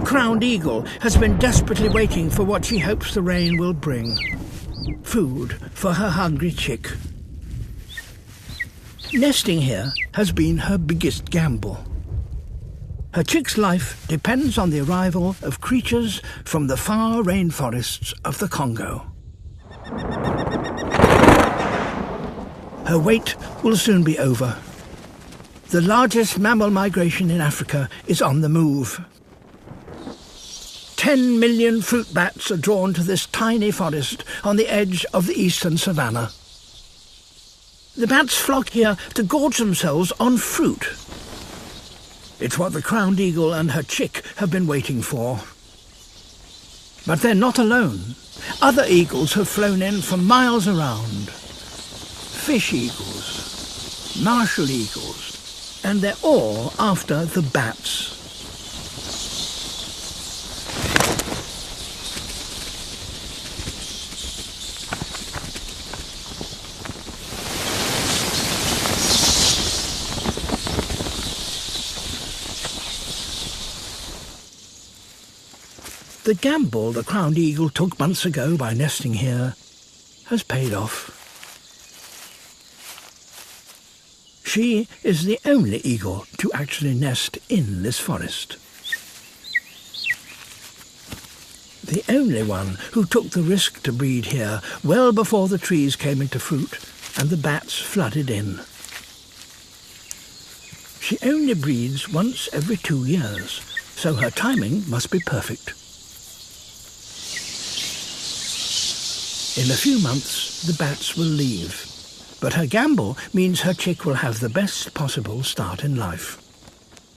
crowned eagle has been desperately waiting for what she hopes the rain will bring. Food for her hungry chick. Nesting here has been her biggest gamble. Her chick's life depends on the arrival of creatures from the far rainforests of the Congo. Her wait will soon be over. The largest mammal migration in Africa is on the move. 10 million fruit bats are drawn to this tiny forest on the edge of the eastern savannah. The bats flock here to gorge themselves on fruit. It's what the crowned eagle and her chick have been waiting for. But they're not alone. Other eagles have flown in from miles around. Fish eagles, martial eagles, and they're all after the bats. The gamble the crowned eagle took months ago by nesting here has paid off. She is the only eagle to actually nest in this forest. The only one who took the risk to breed here well before the trees came into fruit and the bats flooded in. She only breeds once every 2 years, so her timing must be perfect. In a few months, the bats will leave, but her gamble means her chick will have the best possible start in life.